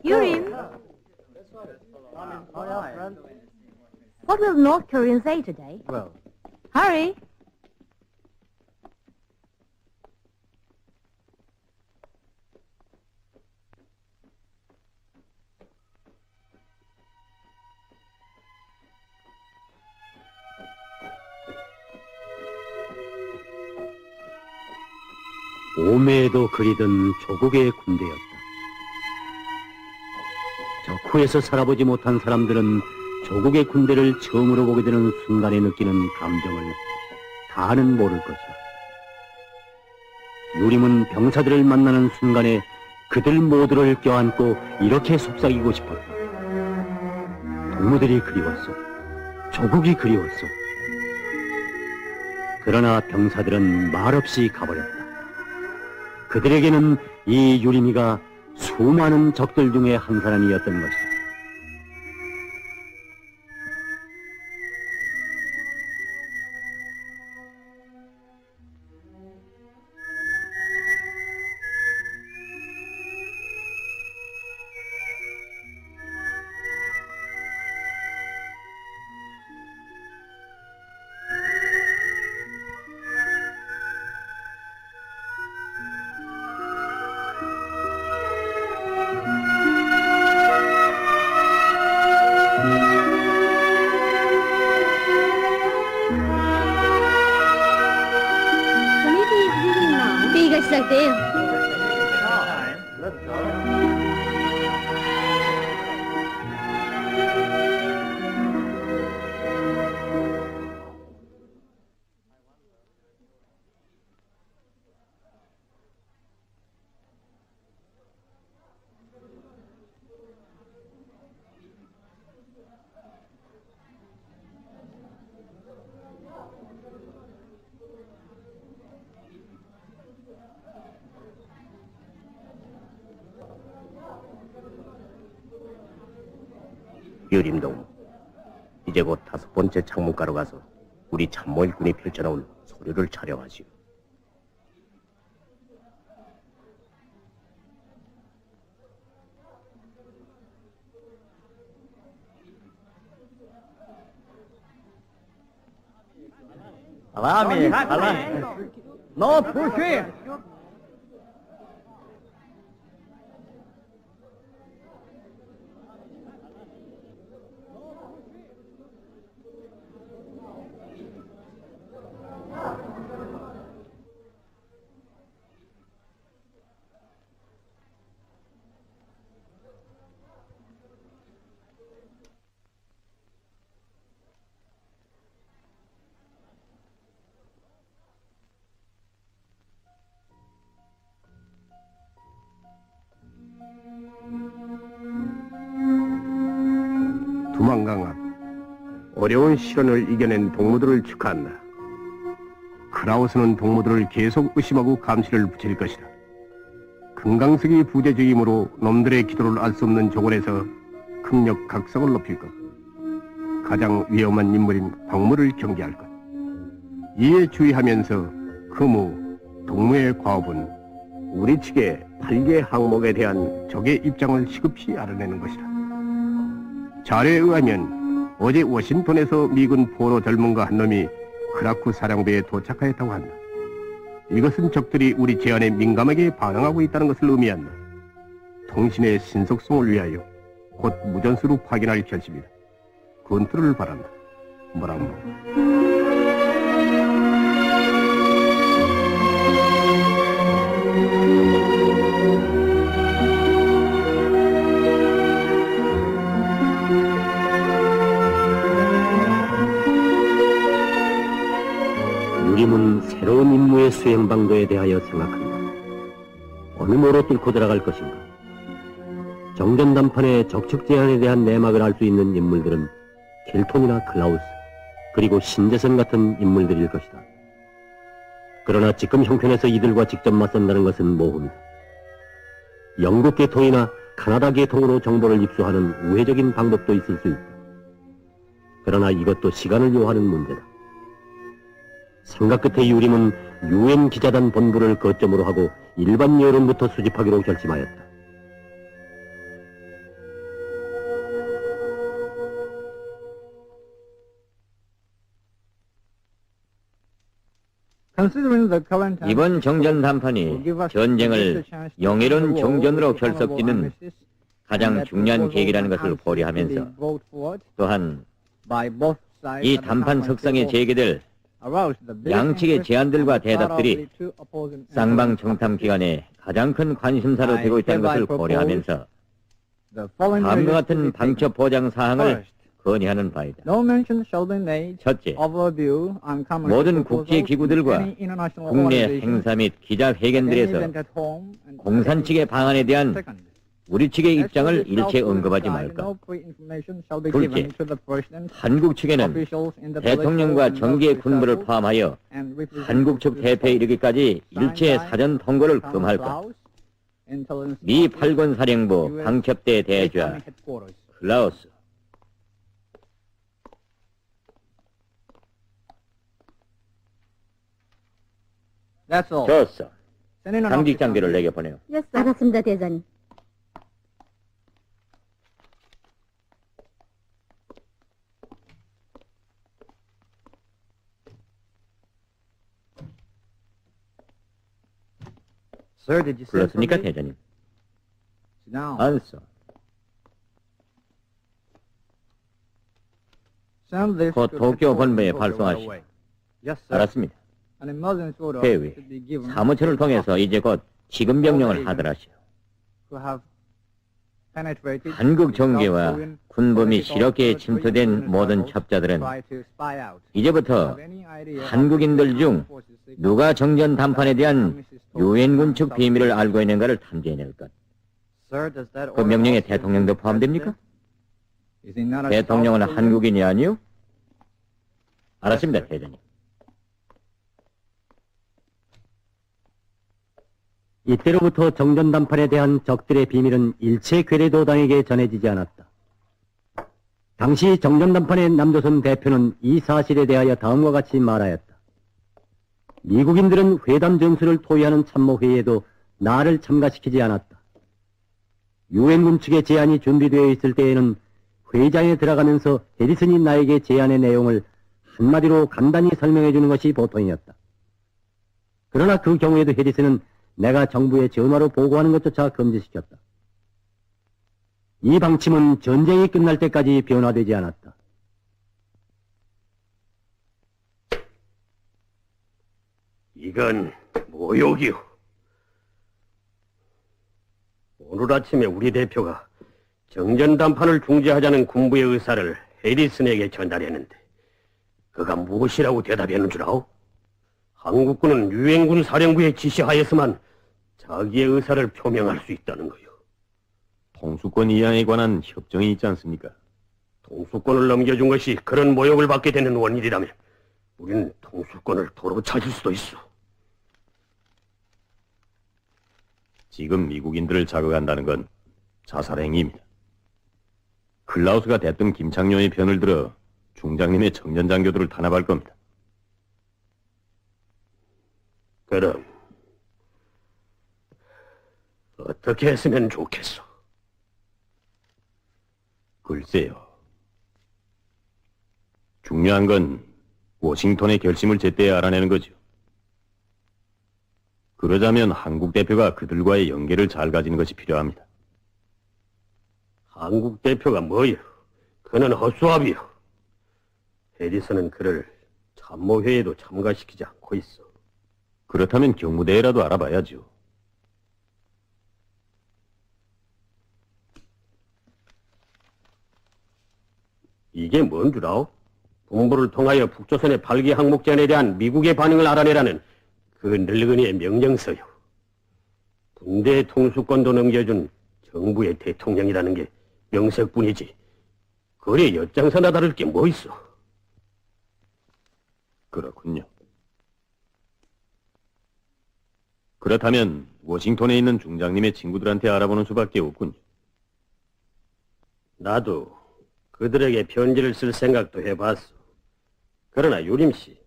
Yurim, what will North Korean say today? Well, Hurry. 오매에도 그리던 조국의 군대였다. 적후에서 살아보지 못한 사람들은 조국의 군대를 처음으로 보게 되는 순간에 느끼는 감정을 다는 모를 것이다. 유림은 병사들을 만나는 순간에 그들 모두를 껴안고 이렇게 속삭이고 싶었다. 동무들이 그리웠어. 조국이 그리웠어. 그러나 병사들은 말없이 가버렸다. 그들에게는 이 유림이가 수많은 적들 중에 한 사람이었던 것이다. Like this. Let's go. 유림동, 이제 곧 5번째 창문가로 가서 우리 참모 일꾼이 펼쳐놓은 서류를 촬영하시오. Allow me. No pushing. 두만강아, 어려운 시련을 이겨낸 동무들을 축하한다. 크라우스는 동무들을 계속 의심하고 감시를 붙일 것이다. 금강석이 부재적이므로 놈들의 기도를 알 수 없는 조건에서 극력 각성을 높일 것. 가장 위험한 인물인 박무를 경계할 것. 이에 주의하면서 금우, 동무의 과업은 우리 측의 8개 항목에 대한 적의 입장을 시급히 알아내는 것이다. 자료에 의하면 어제 워싱턴에서 미군 포로 젊은가 한 놈이 크라쿠 사령부에 도착하였다고 한다. 이것은 적들이 우리 제안에 민감하게 반응하고 있다는 것을 의미한다. 통신의 신속성을 위하여 곧 무전수로 확인할 결심이다. 건투를 바란다. 뭐라고? 유림은 새로운 임무의 수행 방도에 대하여 생각한다. 어느 모로 뚫고 들어갈 것인가? 정전담판의 적측 제한에 대한 내막을 알 수 있는 인물들은 켈톤이나 클라우스, 그리고 신재선 같은 인물들일 것이다. 그러나 지금 형편에서 이들과 직접 맞선다는 것은 모험이다. 영국 계통이나 카나다 계통으로 정보를 입수하는 우회적인 방법도 있을 수 있다. 그러나 이것도 시간을 요하는 문제다. 생각 끝에 유림은 UN 기자단 본부를 거점으로 하고 일반 여론부터 수집하기로 결심하였다. 이번 정전 담판이 전쟁을 영예로운 정전으로 결석짓는 가장 중요한 계기라는 것을 고려하면서 또한 이 담판 석상에 제기될 양측의 제안들과 대답들이 쌍방 정탐 기관의 가장 큰 관심사로 되고 있다는 것을 고려하면서 다음과 같은 방첩 보장 사항을 건의하는 바이다. 첫째, 모든 국제기구들과 국내 행사 및 기자회견들에서 공산 측의 방안에 대한 우리 측의 입장을 일체 언급하지 말까. 둘째, 한국 측에는 대통령과 정계 군부를 포함하여 한국 측 대표에 이르기까지 일체 사전 통보를 금할까. 미 8권 사령부 방첩대 대좌 클라우스. 좋았어. 당직 장교를 내게 보내요. Yes, sir. 알았습니다, 대장님. 불렀습니까, 대장님? 알았어. 곧 도쿄 본부에 발송하시오. 알았습니다. 대위, 사무처를 통해서 이제 곧 지금 명령을 하더라시오. 한국 정계와 군부 및 실업계에 침투된 모든 첩자들은 이제부터 한국인들 중 누가 정전 담판에 대한 유엔군 측 비밀을 알고 있는가를 탐지해낼 것. 그 명령에 대통령도 포함됩니까? 대통령은 한국인이 아니요? 알았습니다, 대장님. 이때로부터 정전 담판에 대한 적들의 비밀은 일체 괴뢰도당에게 전해지지 않았다. 당시 정전 담판의 남조선 대표는 이 사실에 대하여 다음과 같이 말하였다. 미국인들은 회담 정수를 토의하는 참모회의에도 나를 참가시키지 않았다. 유엔군 측의 제안이 준비되어 있을 때에는 회의장에 들어가면서 해리슨이 나에게 제안의 내용을 한마디로 간단히 설명해 주는 것이 보통이었다. 그러나 그 경우에도 해리슨은 내가 정부에 전화로 보고하는 것조차 금지시켰다. 이 방침은 전쟁이 끝날 때까지 변화되지 않았다. 이건 모욕이오. 오늘 아침에 우리 대표가 정전 담판을 중지하자는 군부의 의사를 해리슨에게 전달했는데 그가 무엇이라고 대답했는 줄 아오? 한국군은 유엔군 사령부의 지시하에서만 자기의 의사를 표명할 수 있다는 거요. 통수권 이양에 관한 협정이 있지 않습니까? 통수권을 넘겨준 것이 그런 모욕을 받게 되는 원인이라면 우리는 통수권을 도로 찾을 수도 있어. 지금 미국인들을 자극한다는 건 자살행위입니다. 클라우스가 대뜸 김창룡의 편을 들어 중장님의 청년장교들을 탄압할 겁니다. 그럼 어떻게 했으면 좋겠어? 글쎄요. 중요한 건 워싱턴의 결심을 제때 알아내는 거죠. 그러자면 한국 대표가 그들과의 연계를 잘 가지는 것이 필요합니다. 한국 대표가 뭐요? 그는 헛수합이요. 해리슨은 그를 참모회의에도 참가시키지 않고 있어. 그렇다면 경무대회라도 알아봐야죠. 이게 뭔 줄 아오? 본부를 통하여 북조선의 8기 항목전에 대한 미국의 반응을 알아내라는 그 늙은이의 명령서요. 군대 통수권도 넘겨준 정부의 대통령이라는 게 명색뿐이지. 그래 엿장사나 다를 게 뭐 있어? 그렇군요. 그렇다면 워싱턴에 있는 중장님의 친구들한테 알아보는 수밖에 없군요. 나도 그들에게 편지를 쓸 생각도 해봤어. 그러나 유림씨,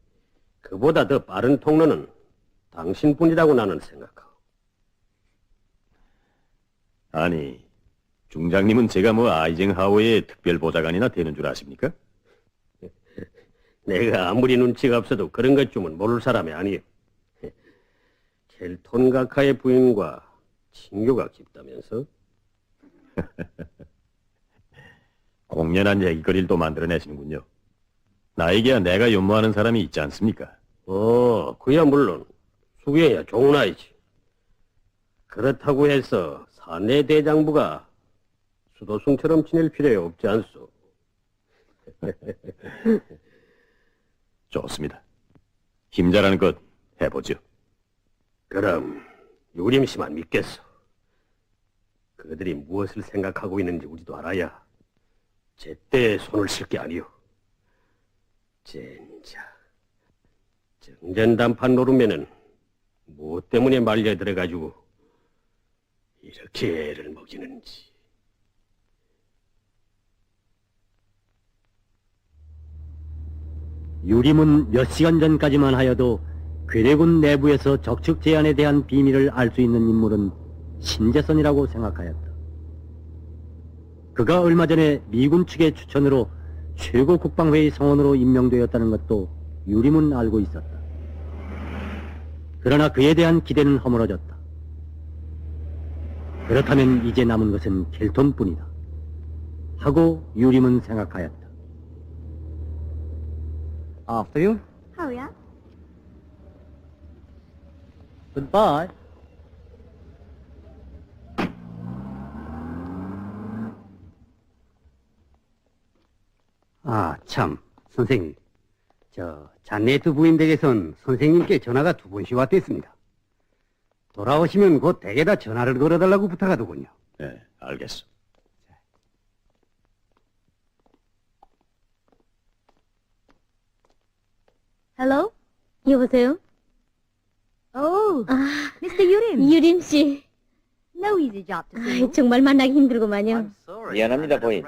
그보다 더 빠른 통로는 당신뿐이라고 나는 생각하고. 아니, 중장님은 제가 뭐 아이젠하워의 특별보좌관이나 되는 줄 아십니까? 내가 아무리 눈치가 없어도 그런 것쯤은 모를 사람이 아니에요. 켈톤 각하의 부인과 친교가 깊다면서? 공연한 얘기거리를 또 만들어내시는군요. 나에게야 내가 연모하는 사람이 있지 않습니까? 그야 물론 수계야 좋은 아이지. 그렇다고 해서 사내 대장부가 수도승처럼 지낼 필요 없지 않소. 좋습니다. 힘자라는 것 해보죠. 그럼 유림씨만 믿겠어. 그들이 무엇을 생각하고 있는지 우리도 알아야 제때 손을 쓸 게 아니오. 젠자, 정전담판 노르면은 무엇 때문에 말려 들어가지고 이렇게 애를 먹이는지. 유림은 몇 시간 전까지만 하여도 괴뢰군 내부에서 적측 제안에 대한 비밀을 알 수 있는 인물은 신재선이라고 생각하였다. 그가 얼마 전에 미군 측의 추천으로 최고 국방회의 성원으로 임명되었다는 것도 유림은 알고 있었다. 그러나 그에 대한 기대는 허물어졌다. 그렇다면 이제 남은 것은 켈톤뿐이다 하고 유림은 생각하였다. After you. Hurry up. Goodbye. 아, 참, 선생님. 잔네트 부인 댁에선 선생님께 전화가 2번씩 왔댔습니다. 돌아오시면 곧 댁에다 전화를 걸어달라고 부탁하더군요. 네, 알겠어. Hello? 여보세요? Oh, Mr. Yurim. 유림 씨, No easy job to see. 정말 만나기 힘들구만요. 미안합니다, 부인.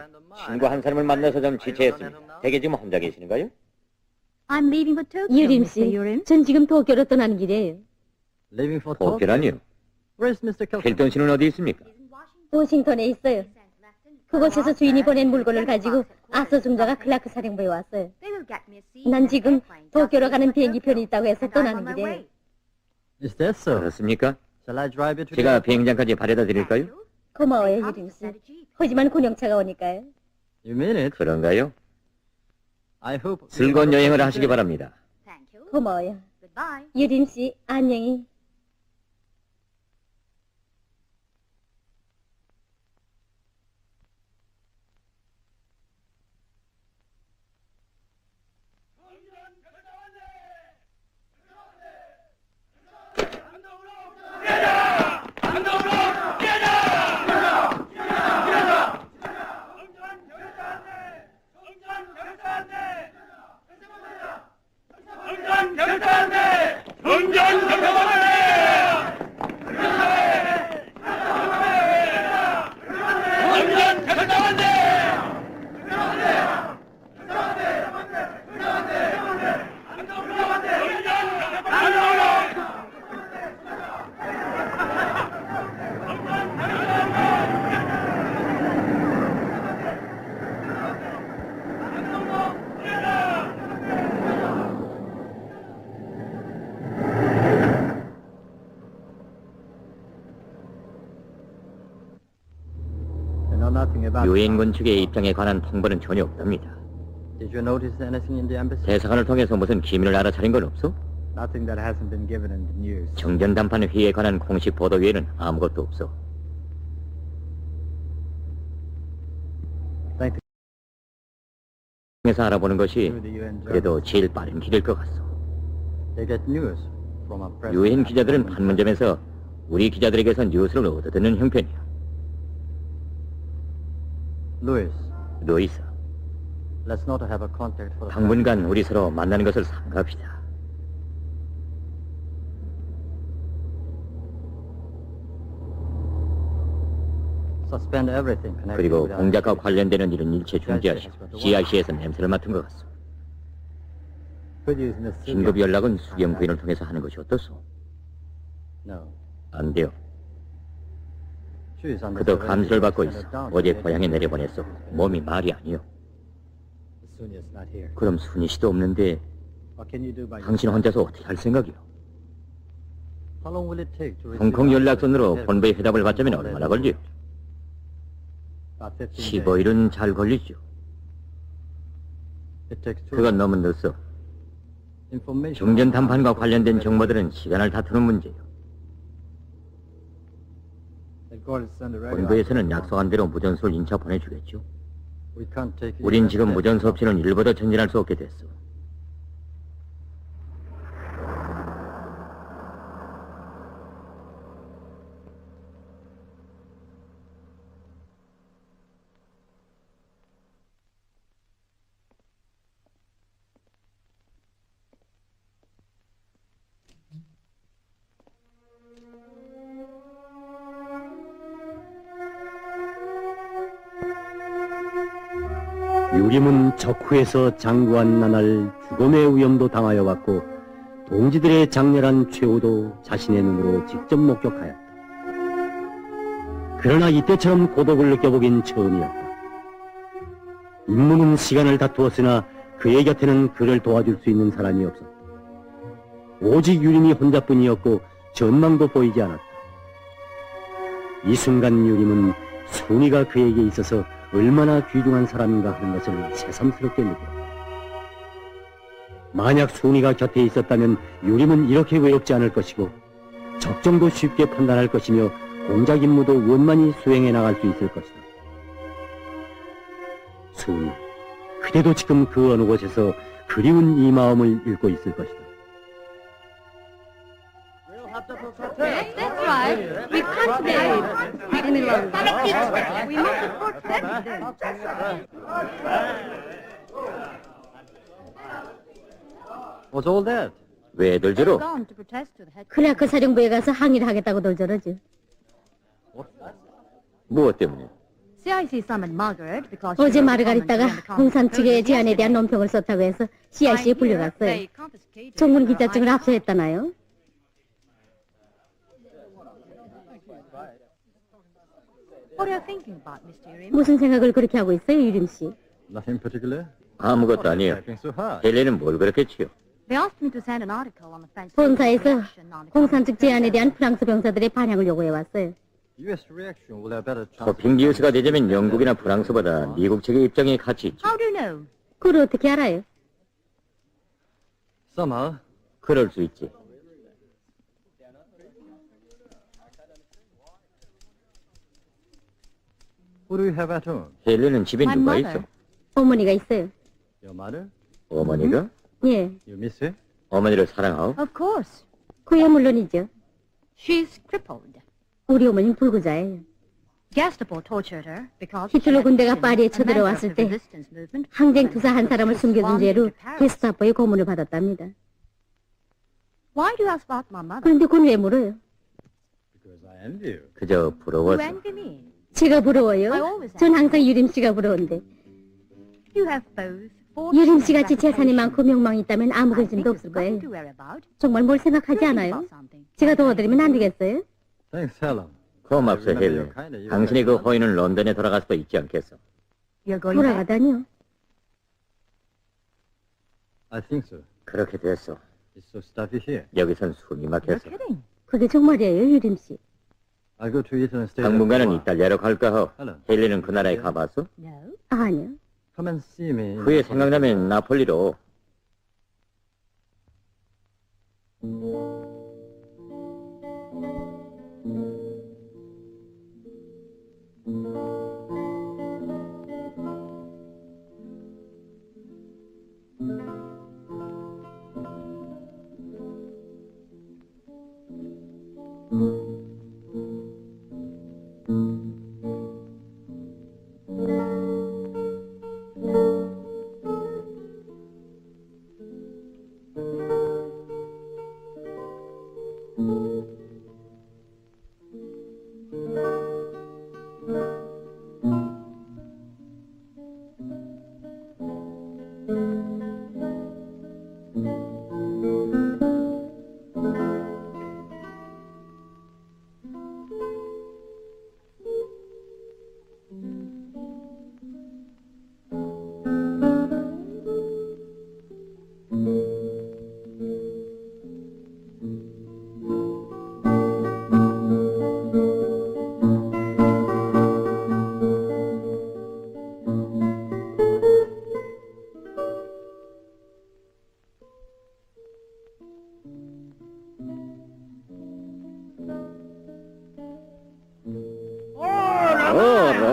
친구 한 사람을 만나서 좀 지체했습니다. 댁에 지금 혼자 계시는가요? I'm leaving for Tokyo, 유림 Mr. 씨, Yurim. 전 지금 도쿄로 떠나는 길이에요. Leaving for Tokyo. 도쿄라니요? Where's Mr. Kelton? 켈톤 씨는 어디 있습니까? 워싱턴에 있어요. 그곳에서 주인이 보낸 물건을 가지고 아서 중자가 클라크 사령부에 왔어요. They will get me a seat 난 in the 지금 airplane just 도쿄로 to 가는 get to 비행기편이 Tokyo, 있다고 해서 and I'm on 떠나는 my 길이에요. way. Is that so? 그렇습니까? Shall I drive you to 제가 the... 비행장까지 바래다 드릴까요? 고마워요, 유림 씨. 하지만 군용차가 오니까요. You mean it? 그런가요? I hope... 즐거운 여행을 하시기 바랍니다. Thank you. 고마워요. Goodbye. 유림 씨, 안녕히. You know nothing about... 유엔군 측의 입장에 관한 통보는 전혀 없답니다. Did you notice anything in the embassy? 대사관을 통해서 무슨 기밀을 알아차린 건 없어? Nothing that hasn't been given in the news. 정전 담판 회의에 관한 공식 보도 외에는 아무것도 없어. Thank 에서 알아보는 것이 the UN 그래도 journalists. 제일 빠른 길일 것 같소. They get news from our press. 유엔 기자들은 판문점에서 우리 기자들에게서 뉴스를 얻어듣는 형편이야. Louis, 루이스, let's not have a contact for the... 당분간 우리 서로 만나는 것을 삼갑시다. Suspend everything connected 그리고 with our 공작과 activities. 관련되는 일은 일체 중지하시오. CIC에서 냄새를 맡은 것 같소. Could use Miss Sylvia. 긴급 연락은 수경 부인을 통해서 하는 것이 어떻소? No. 안 돼요. She is under 그도 surveillance. 감시를 받고 Send 있어. her down 어제 to the 고향에 agency. 내려보냈어. 몸이 말이 아니요. Soon is not here. 그럼 순희 씨도 없는데 What can you do by 당신 혼자서 어떻게 할 생각이요? How long will it take to receive 홍콩 연락선으로 answers? 본부에 회답을 받자면 얼마나 걸릴지? About 15 days. 15일은 잘 걸리죠. It takes two 그건 너무 늦어. information. 중전 담판과 관련된 정보들은 시간을 다투는 문제예요. 본부에서는 약속한 대로 무전소를 인차 보내주겠죠. We can't take it 우린 as 지금 that. 무전소 없이는 일보다 전진할 수 없게 됐어. 유림은 적후에서 장구한 나날 죽음의 위험도 당하여 왔고 동지들의 장렬한 최후도 자신의 눈으로 직접 목격하였다. 그러나 이때처럼 고독을 느껴보긴 처음이었다. 임무는 시간을 다투었으나 그의 곁에는 그를 도와줄 수 있는 사람이 없었다. 오직 유림이 혼자뿐이었고 전망도 보이지 않았다. 이 순간 유림은 순이가 그에게 있어서 얼마나 귀중한 사람인가 하는 것을 새삼스럽게 느꼈다. 만약 순이가 곁에 있었다면 유림은 이렇게 외롭지 않을 것이고 적정도 쉽게 판단할 것이며 공작 임무도 원만히 수행해 나갈 수 있을 것이다. 순이, 그대도 지금 그 어느 곳에서 그리운 이 마음을 읽고 있을 것이다. That's right. We can't stay any longer. We must protect them. What's all that? 왜들 저러? Gone to protest to the head. 클라크 사령부에 가서 항의를 하겠다고들 저러죠. 무엇 때문에? CIC summoned Margaret because 어제 마르가리타가 공산 측의 제안에 대한 논평을 썼다고 해서 CIC에 불려갔어요. 전문 기자증을 압수했다나요? What are you thinking about, Mr. Urim? 무슨 생각을 그렇게 하고 있어요, 유림 씨? Nothing particular. 아무것도 아니에요. Typing so hard. 헬레는 뭘 그렇게 치요? They asked me to send an article on the French 본사에서 reaction on the 공산 측 제안에 대한 프랑스 병사들의 반향을 요구해 왔어요. U.S. reaction will have better chance. 서핑 뉴스가 되자면 영국이나 프랑스보다 미국 측의 입장이 같이 있지. How do you know? 그걸 어떻게 알아요? Somehow, 그럴 수 있지. who do you have at home? 헬레는 집에 My 누가 mother. 있어? 어머니가 있어요. Your mother? 어머니가? 예, You miss her? 어머니를 사랑하오? Of course. 그야 물론이죠. She's crippled. 우리 어머니는 불구자예요. Gestapo tortured her because 히틀러 she had 군대가 been 파리에 a member of 쳐들어왔을 the 때 resistance movement 항쟁투사 한 사람을 when she 숨겨둔 wandered 죄로 to Paris. 게스타포의 고문을 받았답니다. Why do you ask about my mother? 그런데 그건 왜 물어요? Because I envy you. 그저 You 부러워서. envy me. 제가 부러워요? I always 전 항상 유림 씨가 부러운데. You have both fortune 유림 and 씨 같이 재산이 reputation. 많고 명망이 있다면 아무 I 근심도 think there's 없을 nothing 거예요. to worry about. 정말 뭘 생각하지 Think 않아요? about something. 제가 도와드리면 안 되겠어요? Thanks, Helen. 고맙소 헬레. 당신의 그 호의는 런던에 돌아갈 수도 있지 않겠어? You're going back? 돌아가다니요? I think so. 그렇게 됐어. It's so stuffy here. 여기선 숨이 You're 막혔어. kidding. 그게 정말이에요, 유림 씨. I'll go to Italy and stay there 당분간은 for a while. 이탈리아로 갈까 하. 헬렌. 헬레는 그 나라에 가봤어? No. 아니요. Come and see me. 후에 생각나면 나폴리로.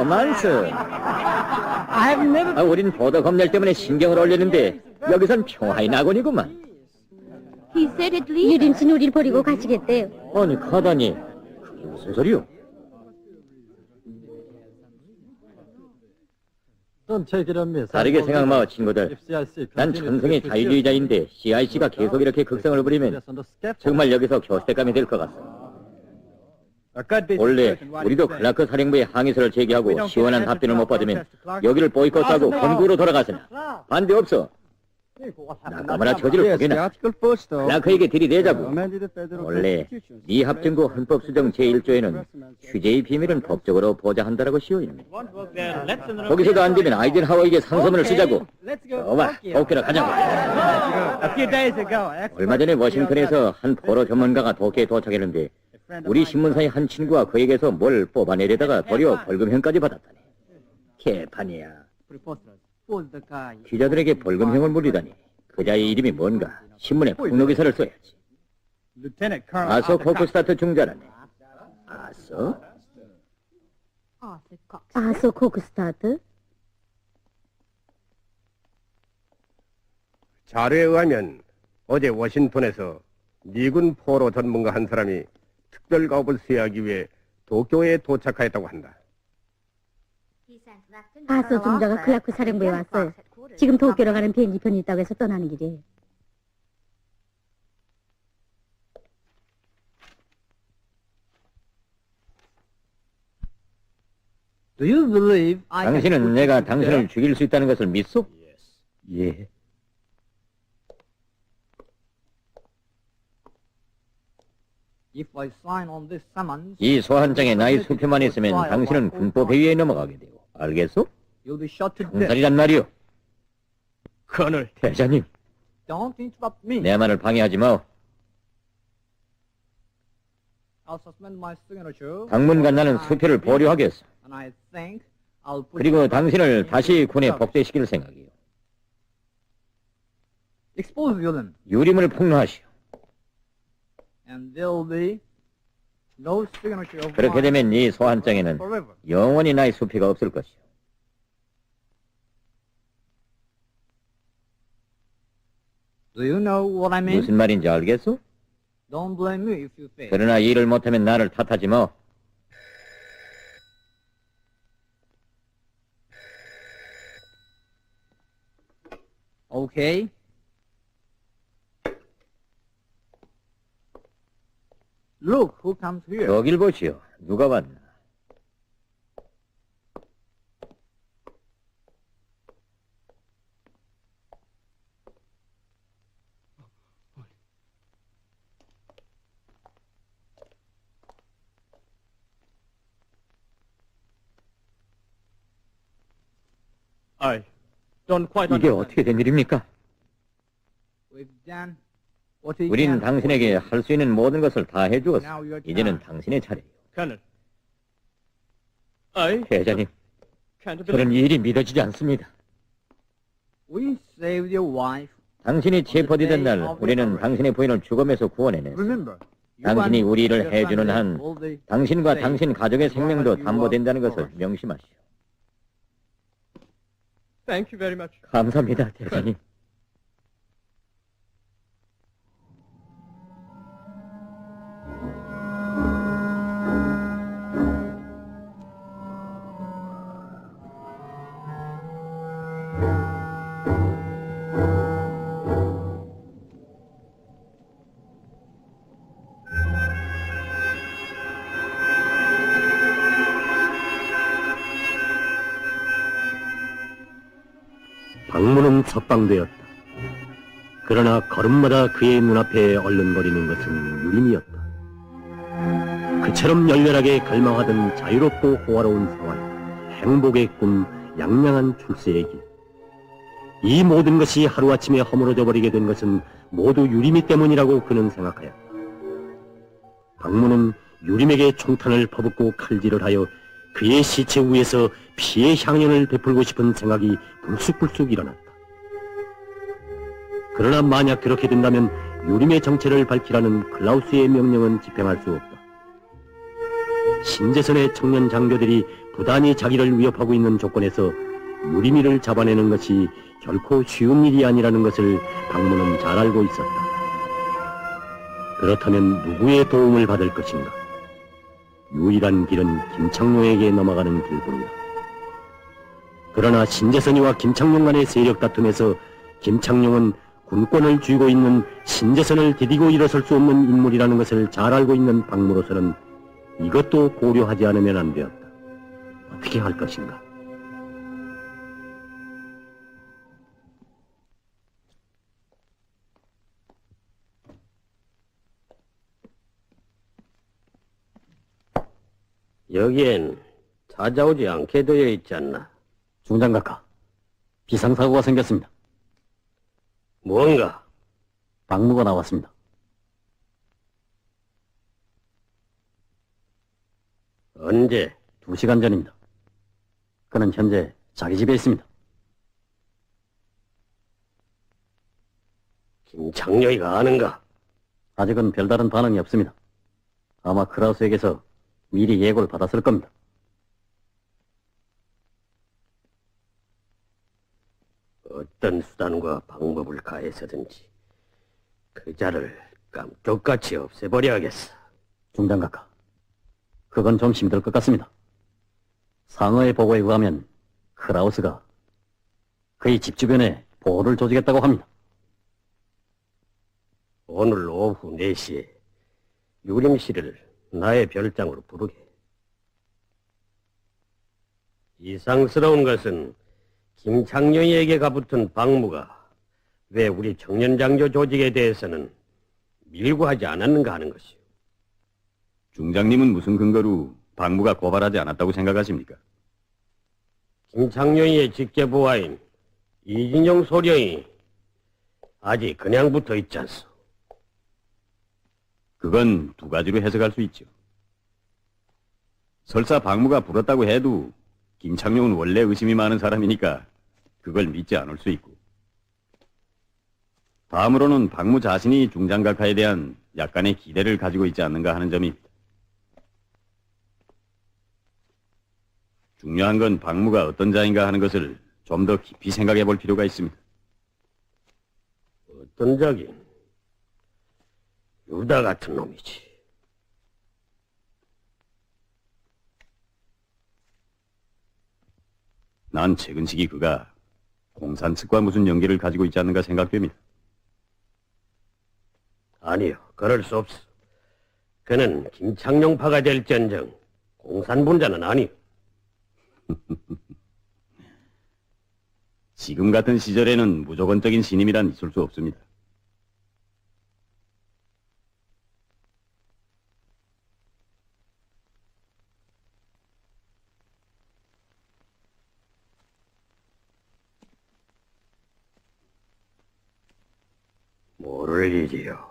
로만스. 우린 보도 검열 때문에 신경을 올리는데 여기선 평화의 낙원이구만. He said at least. 유림 씨는 우리를 버리고 가시겠대요. 아니 가다니 그게 무슨 소리요? Don't take it on me. 다르게 생각마 친구들. FCIC 난 천성의 자유주의자인데 CIC가 계속 이렇게 극성을 부리면 정말 여기서 교수대감이 될 것 같소. 원래 우리도 클라크 사령부에 항의서를 제기하고 시원한 답변을 못 받으면 여기를 보이콧하고 본국으로 돌아가서나 반대 없어. 나까마나 저지를 보게나 클라크에게 들이대자고. 원래 미합정부 헌법수정 제1조에는 휴재의 비밀은 법적으로 보좌한다라고 씌워있네. 거기서도 안 되면 아이젠하워에게 상소문을 쓰자고. 좋아, 도쿄로 가자고. 얼마 전에 워싱턴에서 한 포로 전문가가 도쿄에 도착했는데 우리 신문사의 한 친구가 그에게서 뭘 뽑아내려다가 도리어 벌금형까지 받았다네. 개판이야. 기자들에게 벌금형을 물리다니. 그자의 이름이 뭔가 신문에 폭로기사를 써야지. 아서 코크스타트 중자라네. 아서? 아소 코크스타트? 자료에 의하면 어제 워싱턴에서 미군 포로 전문가 한 사람이 특별 가업을 수행하기 위해 도쿄에 도착하였다고 한다. 아소 중자가 클라크 사령부에 왔어요. 지금 도쿄로 가는 비행기편이 있다고 해서 떠나는 길이에요. Do you believe 당신은 내가 당신을 죽일 수 있다는 것을 믿소? 예. if I sign on this summons, 이 소환장에 나의 수표만 있으면 당신은 군법 회의에 넘어가게 돼요. 알겠소? you'll be shot to death. 총살이란 말이오. 커널, 대장님, Don't interrupt me. 내 말을 방해하지 마. I'll suspend my signature. 당분간 나는 수표를 보류하겠어. And I think I'll put 그리고 당신을 다시 군에 복대시킬 생각이요. expose villain, 유림을 폭로하시오. and there'll be no signature of 그렇게 mine 되면 이 소환장에는 forever. 영원히 나의 수표가 없을 것이오. Do you know what I mean? 무슨 말인지 알겠소? Don't blame me if you fail. 그러나 일을 못하면 나를 탓하지 마. Okay. Look who comes here. 저길 보시오. 누가 왔나? 이게 어떻게 된 일입니까? We've done what we 우린 can. 당신에게 할 수 있는 모든 것을 다 해주었어. 이제는 당신의 차례예요. 대장님, 저는 이 일이 믿어지지 않습니다. We saved your wife. 당신이 체포되던 날 우리는 당신의 부인을 죽음에서 구원해냈어. Remember, you 당신이 and 우리 일을 your 해주는 family 한 will be 당신과 safe. 당신 가족의 생명도 담보된다는 것을 명심하시오. 감사합니다, 대장님. 방문은 석방되었다. 그러나 걸음마다 그의 눈앞에 얼른거리는 것은 유림이었다. 그처럼 열렬하게 갈망하던 자유롭고 호화로운 생활, 행복의 꿈, 양양한 출세의 길. 이 모든 것이 하루아침에 허물어져 버리게 된 것은 모두 유림이 때문이라고 그는 생각하였다. 방문은 유림에게 총탄을 퍼붓고 칼질을 하여 그의 시체 위에서 피의 향연을 베풀고 싶은 생각이 불쑥불쑥 일어났다. 그러나 만약 그렇게 된다면 유림의 정체를 밝히라는 클라우스의 명령은 집행할 수 없다. 신재선의 청년 장교들이 부단히 자기를 위협하고 있는 조건에서 유리미를 잡아내는 것이 결코 쉬운 일이 아니라는 것을 박무는 잘 알고 있었다. 그렇다면 누구의 도움을 받을 것인가? 유일한 길은 김창룡에게 넘어가는 길뿐이다. 그러나 신재선이와 김창룡 간의 세력 다툼에서 김창룡은 군권을 쥐고 있는 신재선을 디디고 일어설 수 없는 인물이라는 것을 잘 알고 있는 박무로서는 이것도 고려하지 않으면 안 되었다. 어떻게 할 것인가? 여기엔 찾아오지 않게 되어 있지 않나? 중장각하, 비상사고가 생겼습니다. 뭔가? 박무가 나왔습니다. 언제? 2시간 전입니다. 그는 현재 자기 집에 있습니다. 김창룡이가 아는가? 아직은 별다른 반응이 없습니다. 아마 크라우스에게서 미리 예고를 받았을 겁니다. 어떤 수단과 방법을 가해서든지 그 자를 깜짝같이 없애버려야겠어. 중장각하, 그건 좀 힘들 것 같습니다. 상어의 보고에 의하면 크라우스가 그의 집 주변에 보호를 조직했다고 합니다. 오늘 오후 4시에 유림 씨를 나의 별장으로 부르게. 이상스러운 것은 김창룡이에게 가붙은 박무가 왜 우리 청년장교 조직에 대해서는 밀고 하지 않았는가 하는 것이오. 중장님은 무슨 근거로 박무가 고발하지 않았다고 생각하십니까? 김창룡이의 직계보아인 이진영 소령이 아직 그냥 붙어 있지 않소. 그건 두 가지로 해석할 수 있죠. 설사 박무가 불었다고 해도 김창룡은 원래 의심이 많은 사람이니까 그걸 믿지 않을 수 있고, 다음으로는 박무 자신이 중장각하에 대한 약간의 기대를 가지고 있지 않는가 하는 점입니다. 중요한 건 박무가 어떤 자인가 하는 것을 좀 더 깊이 생각해 볼 필요가 있습니다. 어떤 자긴 유다 같은 놈이지. 난 최근 시기 그가 공산 측과 무슨 연계를 가지고 있지 않는가 생각됩니다. 아니요, 그럴 수 없어. 그는 김창룡파가 될지언정 공산분자는 아니오. 지금 같은 시절에는 무조건적인 신임이란 있을 수 없습니다. 모를 일이요.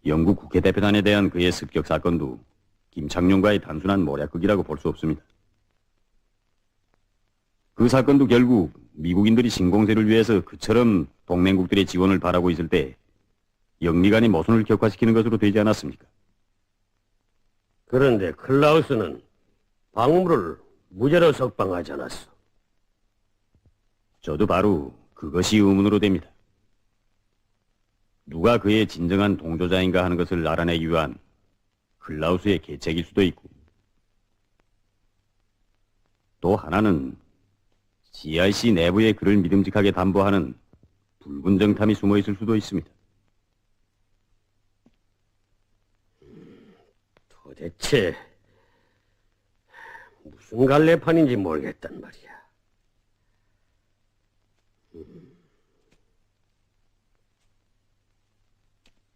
영국 국회 대표단에 대한 그의 습격 사건도 김창룡과의 단순한 모략극이라고 볼 수 없습니다. 그 사건도 결국 미국인들이 신공세를 위해서 그처럼 동맹국들의 지원을 바라고 있을 때 영미간의 모순을 격화시키는 것으로 되지 않았습니까? 그런데 클라우스는 박무를 무죄로 석방하지 않았어. 저도 바로 그것이 의문으로 됩니다. 누가 그의 진정한 동조자인가 하는 것을 알아내기 위한 클라우스의 계책일 수도 있고, 또 하나는 CIC 내부의 그를 믿음직하게 담보하는 붉은 정탐이 숨어 있을 수도 있습니다. 도대체 무슨 갈래판인지 모르겠단 말이야.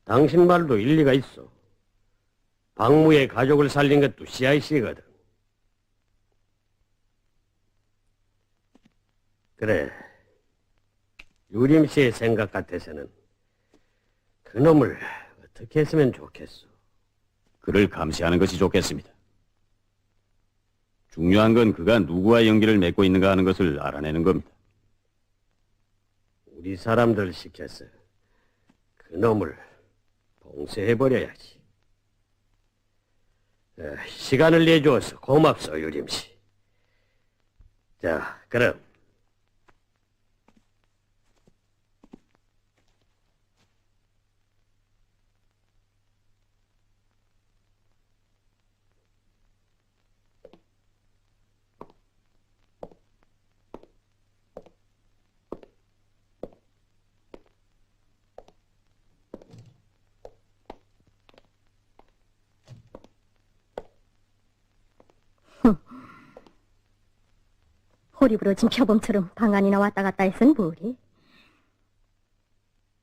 당신 말도 일리가 있어. 박무의 가족을 살린 것도 CIC거든. 그래, 유림 씨의 생각 같아서는 그놈을 어떻게 했으면 좋겠어. 그를 감시하는 것이 좋겠습니다. 중요한 건 그가 누구와 연기를 맺고 있는가 하는 것을 알아내는 겁니다. 우리 사람들 시켜서 그놈을 봉쇄해버려야지. 시간을 내주어서 고맙소, 유림씨. 자, 그럼. 호리부러진 표범처럼 방 안이나 왔다 갔다 해선 뭐래?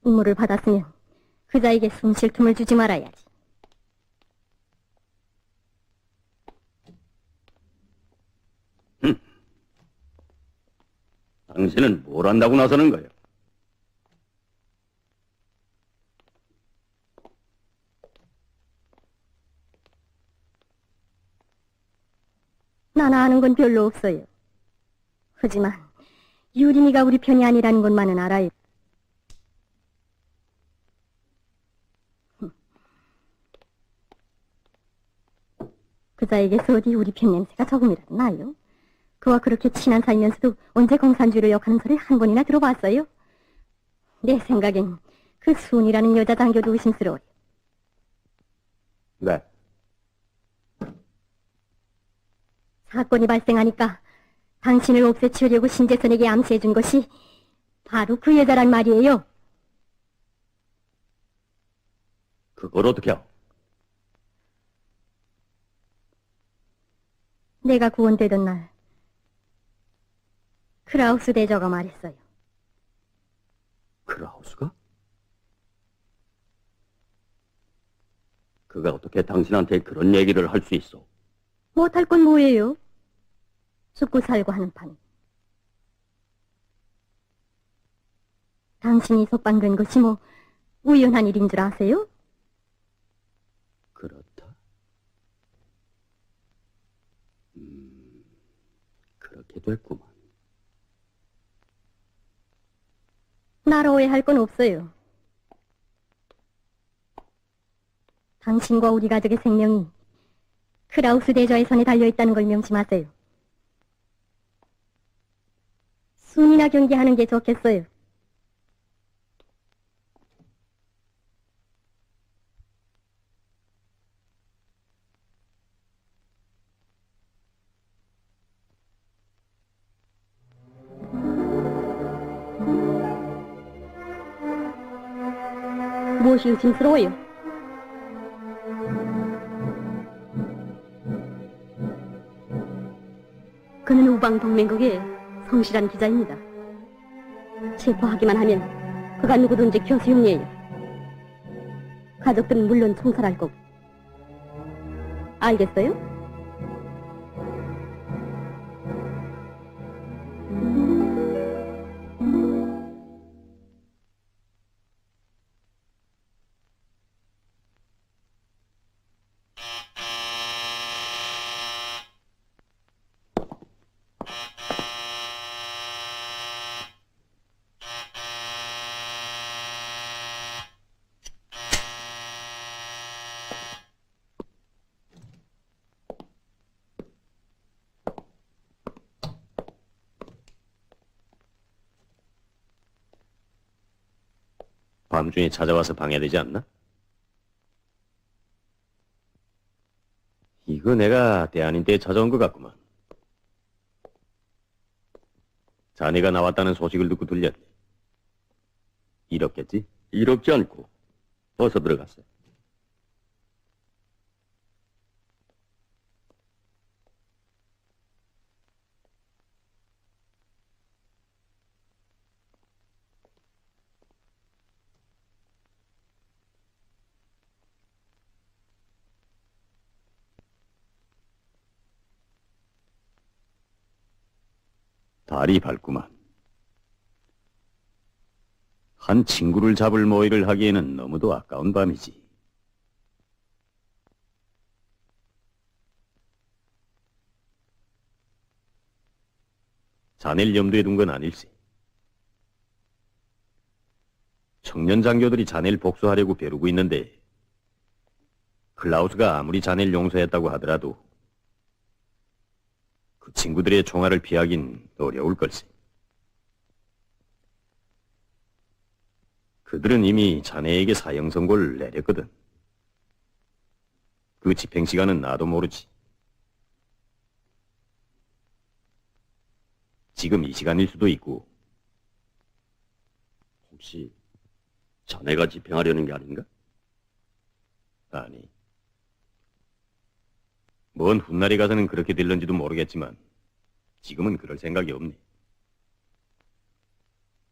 임무를 받았으면 그자에게 숨 쉴 틈을 주지 말아야지. 당신은 뭘 한다고 나서는 거야? 나나 아는 건 별로 없어요. 하지만 유림이가 우리 편이 아니라는 것만은 알아요. 그자에게서 어디 우리 편 냄새가 조금이라도 나요? 그와 그렇게 친한 사이면서도 언제 공산주의를 욕하는 소리 한 번이나 들어봤어요? 내 생각엔 그 순이라는 여자 장교도 의심스러워요. 네. 사건이 발생하니까 당신을 없애치우려고 신재선에게 암시해준 것이 바로 그 여자란 말이에요. 그걸 어떻게 해? 내가 구원되던 날 크라우스 대저가 말했어요. 크라우스가? 그가 어떻게 당신한테 그런 얘기를 할 수 있어? 못할 건 뭐예요? 죽고 살고 하는 판. 당신이 속방된 것이 뭐 우연한 일인 줄 아세요? 그렇다. 그렇게 됐구만. 날 오해할 건 없어요. 당신과 우리 가족의 생명이 크라우스 대저의 손에 달려있다는 걸 명심하세요. 순이나 경계하는 게 좋겠어요. 무엇이 의심스러워요? 그는 우방동맹국의 성실한 기자입니다. 체포하기만 하면 그가 누구든지 교수용이에요. 가족들은 물론 총살할 거고. 알겠어요? 밤중에 찾아와서 방해되지 않나? 이거 내가 대안인 때 찾아온 것 같구만. 자네가 나왔다는 소식을 듣고 들렸네. 이렇겠지? 이롭지 않고 어서 들어갔어. 달이 밝구만. 한 친구를 잡을 모의를 하기에는 너무도 아까운 밤이지. 자네를 염두에 둔 건 아닐세. 청년 장교들이 자네를 복수하려고 벼르고 있는데 클라우스가 아무리 자네를 용서했다고 하더라도 그 친구들의 총알을 피하긴 어려울 걸세. 그들은 이미 자네에게 사형 선고를 내렸거든. 그 집행 시간은 나도 모르지. 지금 이 시간일 수도 있고. 혹시 자네가 집행하려는 게 아닌가? 아니. 먼 훗날에 가서는 그렇게 될런지도 모르겠지만 지금은 그럴 생각이 없네.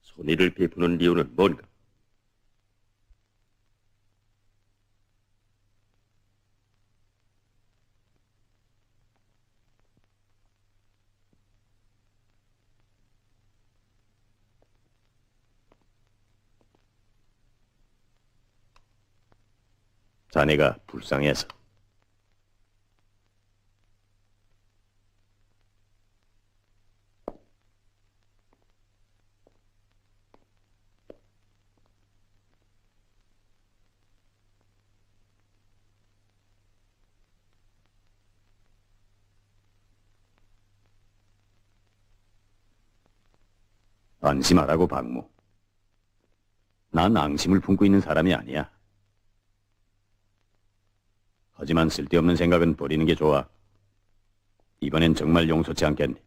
손해를 베푸는 이유는 뭔가? 자네가 불쌍해서. 안심하라고, 박모. 난 앙심을 품고 있는 사람이 아니야. 하지만 쓸데없는 생각은 버리는 게 좋아. 이번엔 정말 용서치 않겠네.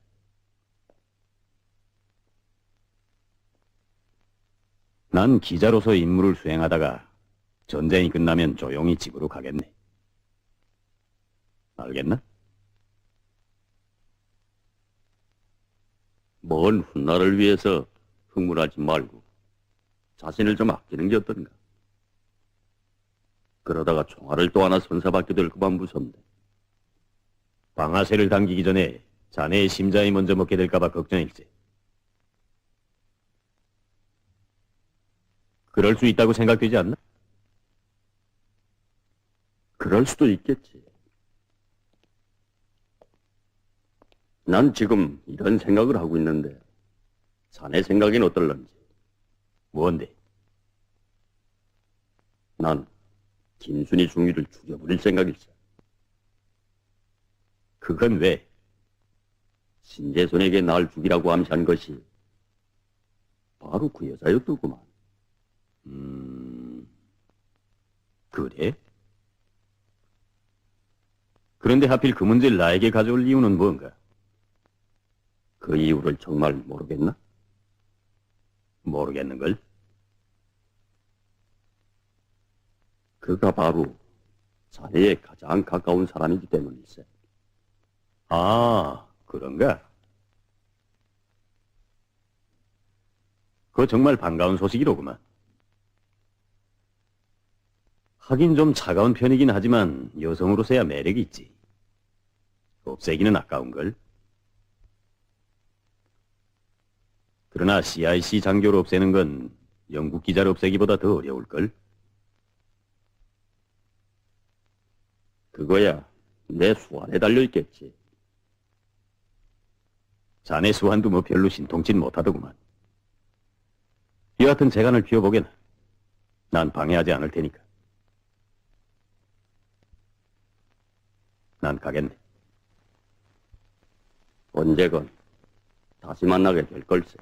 난 기자로서 임무를 수행하다가 전쟁이 끝나면 조용히 집으로 가겠네. 알겠나? 먼 훗날을 위해서 흥분하지 말고 자신을 좀 아끼는 게 어떤가? 그러다가 총알을 또 하나 선사받게 될까봐 무섭네. 방아쇠를 당기기 전에 자네의 심장이 먼저 먹게 될까봐 걱정일세. 그럴 수 있다고 생각되지 않나? 그럴 수도 있겠지. 난 지금 이런 생각을 하고 있는데 자네 생각엔 어떨런지. 뭔데? 난 김순희 중위를 죽여버릴 생각일세. 그건 왜? 신재선에게 날 죽이라고 암시한 것이 바로 그 여자였더구만. 그래? 그런데 하필 그 문제를 나에게 가져올 이유는 뭔가? 그 이유를 정말 모르겠나? 모르겠는걸? 그가 바로 자네의 가장 가까운 사람이기 때문일세. 아, 그런가? 그거 정말 반가운 소식이로구만. 하긴 좀 차가운 편이긴 하지만 여성으로서야 매력이 있지. 없애기는 아까운걸. 그러나 CIC 장교를 없애는 건 영국 기자를 없애기보다 더 어려울걸. 그거야 내 수완에 달려있겠지. 자네 수완도 뭐 별로 신통치 못하더구만. 여하튼 재간을 피워보게나. 난 방해하지 않을 테니까. 난 가겠네. 언제건 다시 만나게 될 걸세.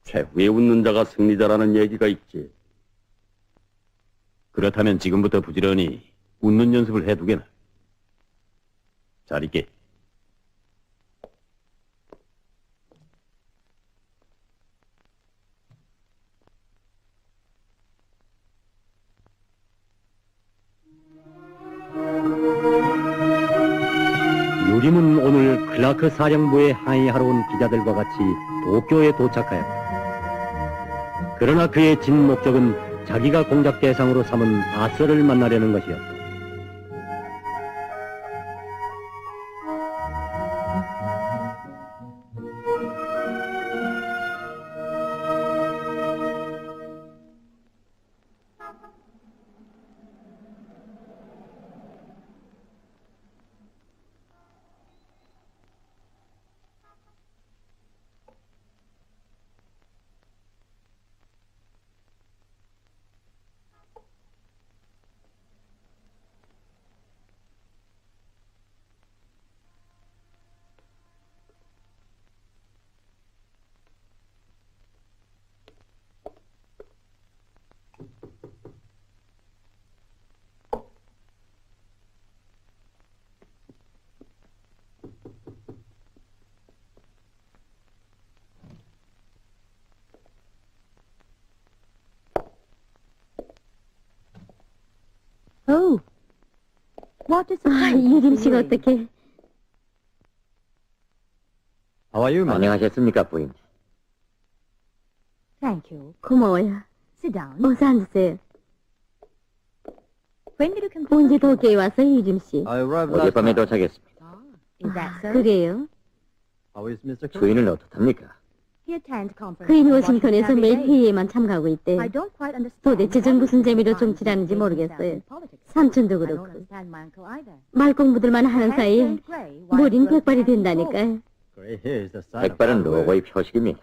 최후에 웃는 자가 승리자라는 얘기가 있지. 그렇다면 지금부터 부지런히 웃는 연습을 해두게나. 잘 있게. 유림은 오늘 클라크 사령부에 항의하러 온 기자들과 같이 도쿄에 도착하였다. 그러나 그의 진 목적은 자기가 공작 대상으로 삼은 아서를 만나려는 것이었다. Oh. What does 유림 씨가 어떻게? How are you, madam? 안녕하셨습니까, 부인? Thank you. 고마워요. Sit down. 어서 앉으세요. When did you come to 언제 Tokyo? 도쿄에 왔어요, 유림 씨? I arrived last 어젯밤에 night. 도착했습니다. Is that so? 그래요? How is Mr. Cook? 주인은 어떻답니까? He attends conferences 그인 in 워싱턴에서 Washington 매일 every day. 회의에만 참가하고 있대. I don't quite understand 도대체 전 how 무슨 he 재미로 finds 정치라는지 his way 모르겠어요. in politics. 삼촌도 I don't 그렇고. understand my uncle either. 말 공부들만 하는 사이에 Hands turn grey, while 머린 girls 백발이 turn 된다니까요. Grey hair is the sign of 백발은 hard work. 로고의 표식입니다.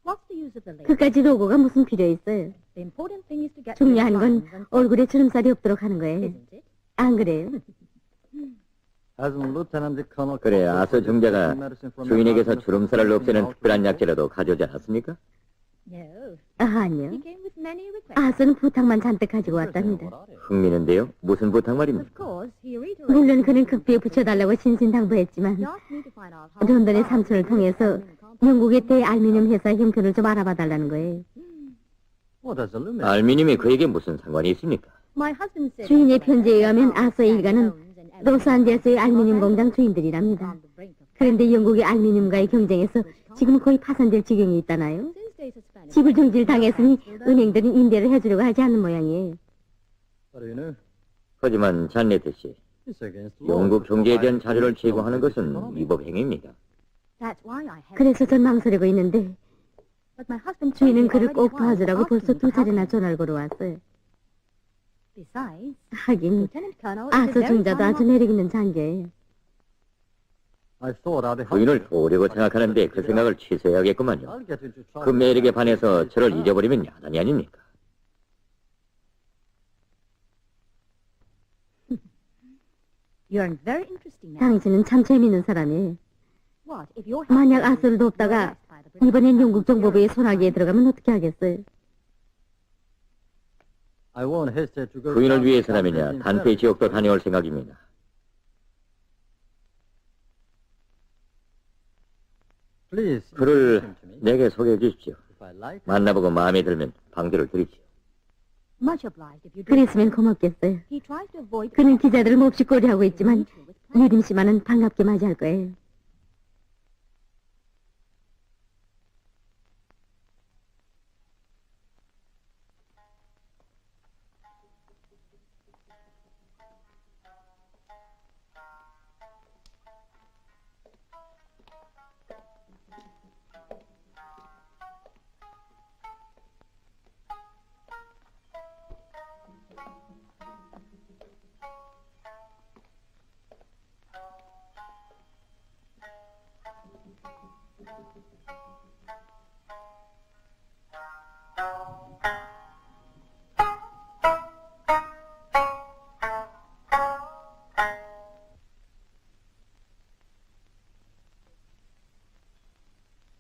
What's the use of the label? 그까지 로고가 무슨 필요 있어요? The important thing is to get 중요한 the 건 lines and 얼굴에 주름살이 없도록 하는 거예요. isn't it? 안 그래요? Hasn't Lieutenant Colonel 그래, Cook 아서 중자가 medicine from 주인에게서 the 주름살을 hospital 없애는 for 특별한 people? 약재라도 가져오지 않았습니까? No. 아니요. He came with many requests. 아서는 부탁만 잔뜩 가지고 왔답니다. 흥미는데요? 무슨 부탁 Of 말입니까? course, he reiterated. 물론 그는 극비에 붙여달라고 신신당부했지만 He asked me to find out how 런던의 far 삼촌을 the 통해서 aluminum company 영국의 대알미늄 회사 형편을 좀 알아봐 달라는 거예요. What does aluminum? 알미늄이 그에게 무슨 상관이 있습니까? My husband said 주인의 that 편지에 의하면 Alabama 아서의 일가는 owns an aluminium 로스안젤스의 알미늄 company 공장 주인들이랍니다. on the brink of 그런데 영국의 알미늄과의 경쟁에서 지금 거의 파산될 지경에 있다나요? Since days of Spanish 지불 정지를 당했으니 은행들은 임대를 해주려고 하지 않는 모양이에요. What do you know? 하지만 잔네트 씨, It's against the law. 영국 경제에 대한 자료를 제공하는 것은 위법 행위입니다. That's why I had 그래서 전 망설이고 있는데 But my husband 주인은 told me 그를 already 꼭 twice 도와주라고 asking 벌써 me 두 to help 차례나 him. 전화를 걸어왔어요. Besides, 하긴 Lieutenant Colonel is a 아서 very 중자도 fine 아주 매력 있는 장교예요. I thought I'd help 부인을 you. 도우려고 생각하는데 그 생각을 취소해야겠구만요. I'll get into trouble. 그 매력에 반해서 저를 잊어버리면 야단이 아닙니까? You're a very interesting man. 당신은 참 재미있는 사람이에요. What if your 만약 husband 아서를 is 돕다가 arrested by the British 이번엔 영국 Crown? 정보부의 손아귀에 들어가면 어떻게 하겠어요? I won't hesitate to go 부인을 down 위해서라면요, to 단테 지옥도 다녀올 생각입니다. Please. 그를 introduce him to me. 내게 소개해 주십시오. If I like, 만나보고 마음에 들면 방대를 드리지요. Much obliged if you do. 그랬으면 고맙겠어요. He tries to avoid 그는 기자들을 몹시 꼬리하고 있지만 mutual with press. 유림 씨만은 반갑게 맞이할 거예요.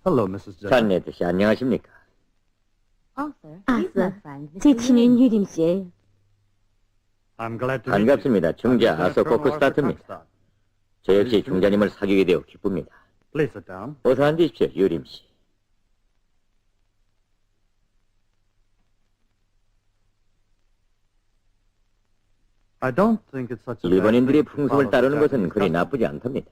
Hello, Mrs. Jenner. 잔네트 씨, 안녕하십니까? Arthur, 아서, he's my friend, 제 Mr. 친인 Lee. 유림 씨예요. I'm glad to meet you. 반갑습니다. 중자 I'm 아서 Colonel 코크스타트입니다. Cockstad. 저 역시 중자님을 사귀게 되어 기쁩니다. Please sit down. 어서 앉으십시오, 유림 씨. I don't think it's such a bad 일본인들의 thing to 풍습을 follow 따르는 것은 Japanese 그리 custom. 나쁘지 않답니다.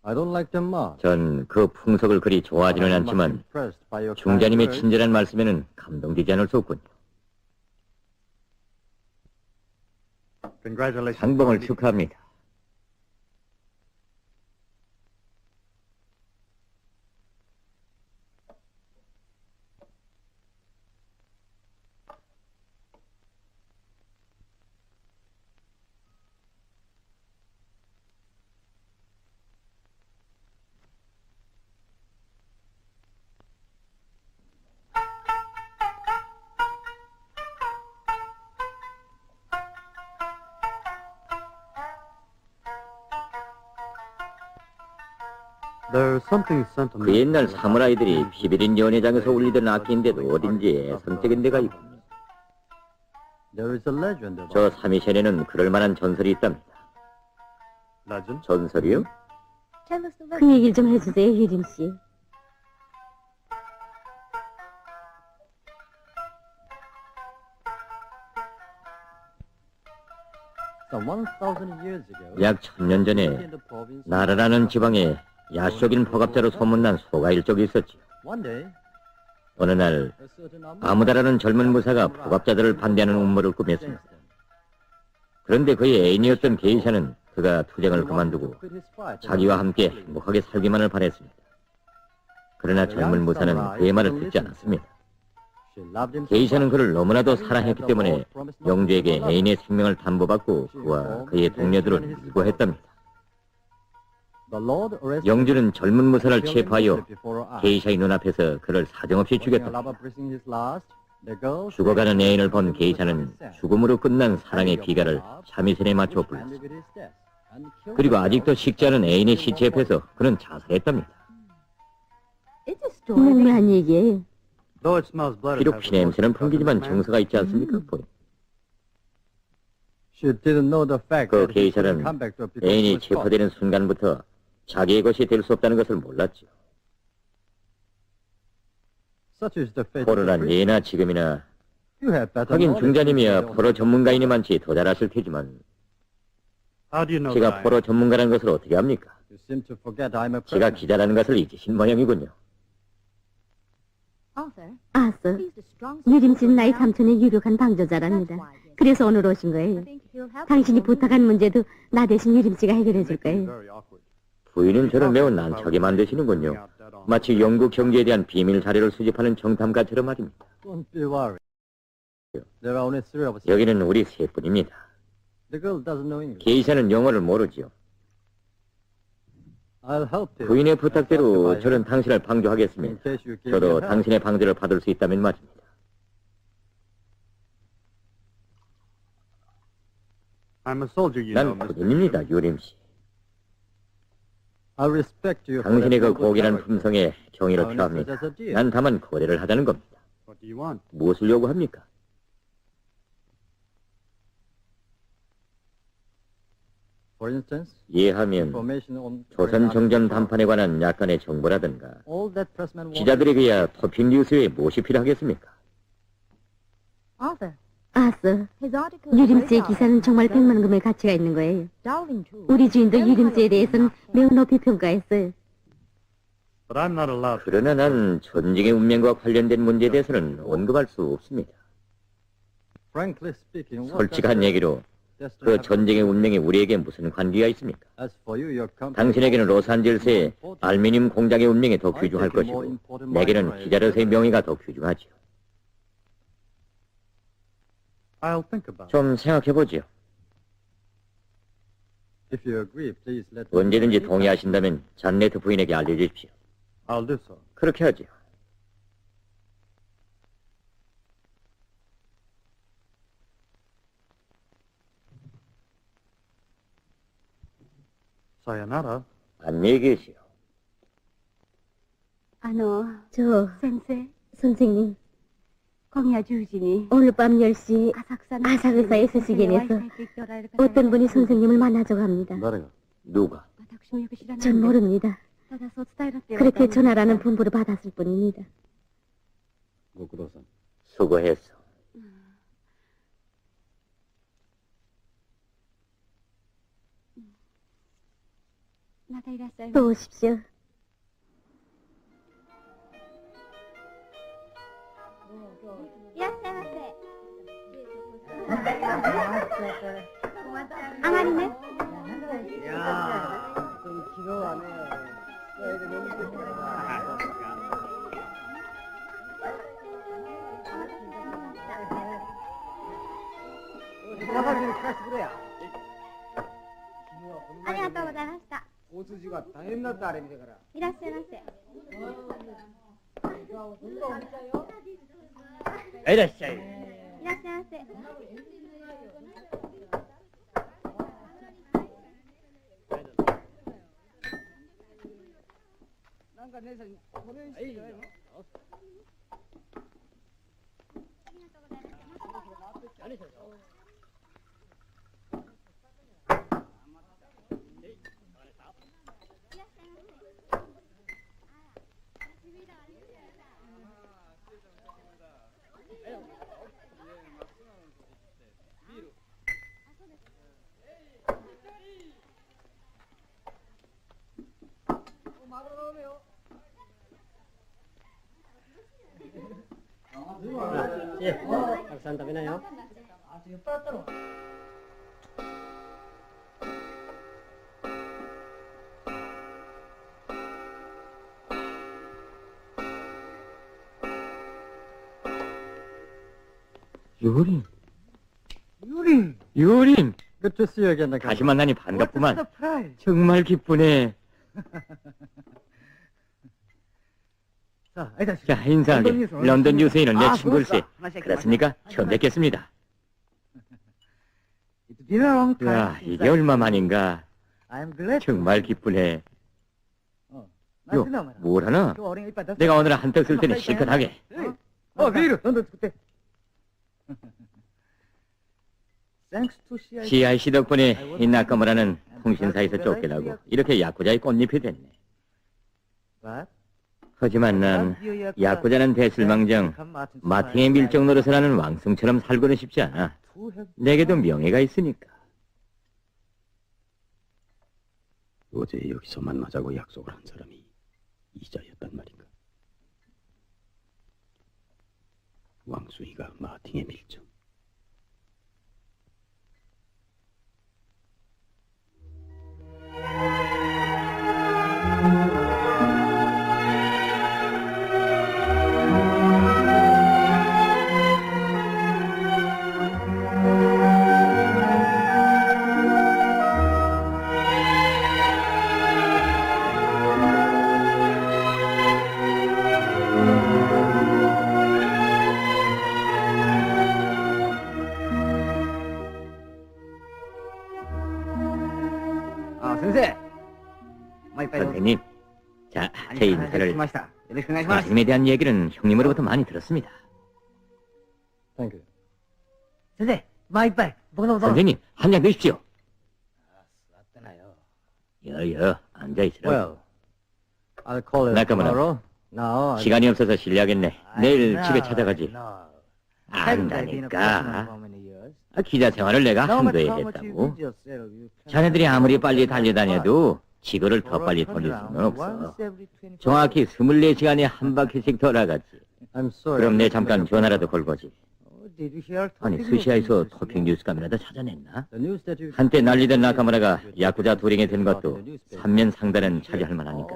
I don't like them much. 전 그 풍속을 그리 But 좋아하지는 I'm much 않지만 impressed by your kind 중자님의 words. 친절한 말씀에는 감동되지 않을 수 없군요. Congratulations. 상봉을 축하합니다. There's something 그 sentimental. 옛날 about 사무라이들이 the 피비린 연회장에서 울리던 악기인데도 어딘지에 선택인 데가 있군요. There is a legend about 저 사미션에는 그럴 만한 전설이 있답니다. legend. 전설이요? Tell us the 그 legend. 얘기를 좀 해주세요, 유림 씨. 약 약 1000년 전에 나르라는 지방에 야속인 포갑자로 소문난 소가 일족이 있었지요. 어느 날 아무다라는 젊은 무사가 포갑자들을 반대하는 음모를 꾸몄습니다. 그런데 그의 애인이었던 게이샤는 그가 투쟁을 그만두고 자기와 함께 행복하게 살기만을 바랬습니다. 그러나 젊은 무사는 그의 말을 듣지 않았습니다. 게이샤는 그를 너무나도 사랑했기 때문에 영주에게 애인의 생명을 담보받고 그와 그의 동료들을 일구했답니다. 영주는 젊은 무사를 체포하여 게이샤의 눈앞에서 그를 사정없이 죽였다. 죽어가는 애인을 본 게이샤는 죽음으로 끝난 사랑의 비가를 삼위선에 맞춰 불렀습니다. 그리고 아직도 식지 않은 애인의 시체 옆에서 그는 자살했답니다. 무모한 얘기예요. 비록 피 냄새는 풍기지만 정서가 있지 않습니까, 부인? 그 게이샤는 애인이 체포되는 순간부터 자기의 것이 될 수 없다는 것을 몰랐죠. 포로란 예나 지금이나 하긴 중자님이야 포로 전문가이니 많지 더 잘 아실 테지만 제가 포로 전문가라는 것을 어떻게 압니까? 제가 기자라는 것을 잊으신 모양이군요. 아서, 유림씨는 나의 삼촌의 유력한 방조자랍니다. 그래서 오늘 오신 거예요. 당신이 부탁한 문제도 나 대신 유림씨가 해결해 줄 거예요. 부인은 저를 매우 난처하게 만드시는군요. 마치 영국 경제에 대한 비밀 자료를 수집하는 정탐가처럼 말입니다. 여기는 우리 셋뿐입니다. 게이샤는 영어를 모르지요. 부인의 부탁대로 저는 당신을 방조하겠습니다. 저도 당신의 방조를 받을 수 있다면 말입니다. 난 군인입니다, 유림씨. 당신의 그 고귀한 품성에 경의를 표합니다. 난 다만 거래를 하자는 겁니다. 무엇을 요구합니까? 예하면 조선 정전 담판에 관한 약간의 정보라든가 기자들에게야 토픽 뉴스에 무엇이 필요하겠습니까? 아서, 유림씨의 기사는 정말 100만 금의 가치가 있는 거예요. 우리 주인도 유림씨에 대해서는 매우 높이 평가했어요. 그러나 난 전쟁의 운명과 관련된 문제에 대해서는 언급할 수 없습니다. 솔직한 얘기로 그 전쟁의 운명이 우리에게 무슨 관계가 있습니까? 당신에게는 로스앤젤스의 알루미늄 공장의 운명이 더 귀중할 것이고 내게는 기자로서의 명예가 더 귀중하지요. 좀 생각해보지요. 언제든지 동의하신다면 잔네트 부인에게 알려주십시오. 그렇게 하지요. 안녕히 계시오. 선생님. 오늘 밤 10시 아사쿠사 S시gen에서 어떤 분이 선생님을 만나자고 합니다. 누가? 전 모릅니다. 그렇게 전화라는 분부를 받았을 뿐입니다. 수고했어. 또 오십시오. 앙아리네? 좀 길어하네. 아리가또 고자이마시타. 交通事故は大変だった、あれ見てから。いらっしゃいませ。いらっしゃい。いらっしゃいませ。なんか姉さん、これいいの？ 유린, Yuri, 유린. good to see you again. 다시 만나니 What a 반갑구만. surprise. 정말 기쁘네. 자, 인사하게. 런던 뉴스에는 내 친구일세. 그렇습니까? 처음 뵙겠습니다. It's been a long time. 야, since 이게 얼마 만인가. I'm glad. 정말 기쁘네. 요, 요, 뭘 하나? 내가 오늘 한턱 쓸 테니 실컷 하게. 비루. 넌 그때. Thanks to CI. CIC 덕분에 이 나카무라는 통신사에서 쫓겨나고 이렇게 야쿠자의 꽃잎이 됐네. But 하지만 난 야쿠자는 대실망정 마팅의 밀정 노릇을 왕승처럼 살고는 싶지 않아. 내게도 명예가 있으니까. 어제 여기서 만나자고 약속을 한 사람이 이자였단 말인가? 왕순이가 마팅의 밀정. 선생. 선생님, 자, 제 인사를 고맙습니다. 선생님에 대한 얘기는 형님으로부터 많이 들었습니다. Thank you. 선생, 마이빨. 선생님, 한 잔 드십시오. 여여, 앉아있으라. Well, I'll call it 나카무라. tomorrow. No, 시간이 없어서 실례하겠네. 내일 no, 집에 찾아가지. no. 안다니까. 기자 생활을 내가 한도 해겠다고. 자네들이 아무리 빨리 달려다녀도 지구를 더 빨리 돌릴 수는 없어. 정확히 24시간에 한 바퀴씩 돌아가지. 그럼 내 잠깐 전화라도 걸거지. 아니, 스시아에서 토핑 뉴스감이라도 찾아냈나? 한때 난리던 나카무라가 야쿠자 도령이 된 것도 3면 상단은 차지할 만하니까.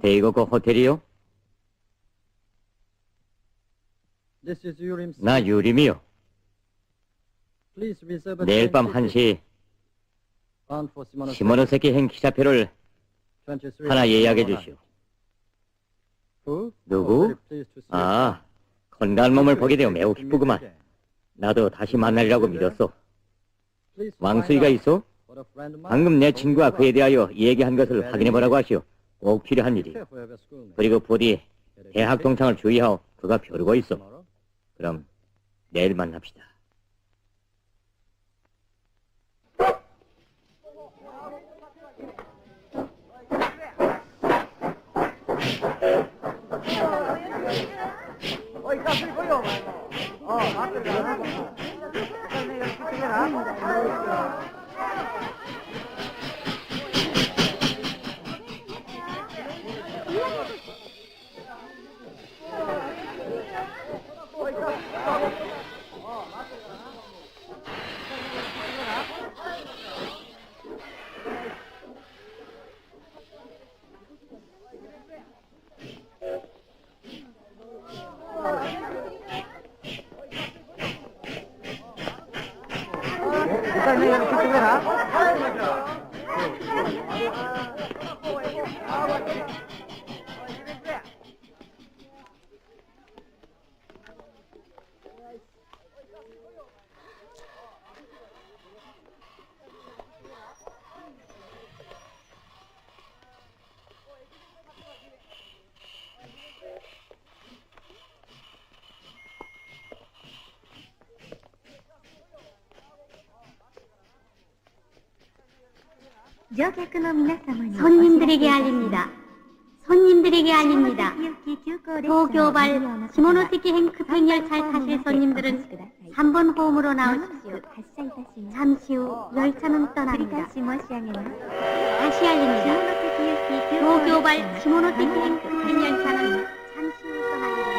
대이고코 호텔이요? 나 유림이요. 내일 밤 1시 시모노세키 행기차표를 하나 예약해 주시오. 누구? 아, 건강한 몸을 보게 되어 매우 기쁘구만. 나도 다시 만나리라고 믿었어. 왕수이가 있어? 방금 내 친구가 그에 대하여 얘기한 것을 확인해보라고 하시오. 꼭 필요한 일이. 그리고 부디 대학 동창을 주의하오. 그가 벼르고 있어. 그럼 내일 만납시다. 손님들에게 알립니다. 손님들에게 알립니다. 도쿄발 시모노세키 행크펜 열차를 타실 손님들은 3번 홈으로 나오십시오. 잠시 후 열차는 떠납니다. 다시 알립니다. 도쿄발 시모노세키 행크펜 열차는 잠시 후 떠납니다.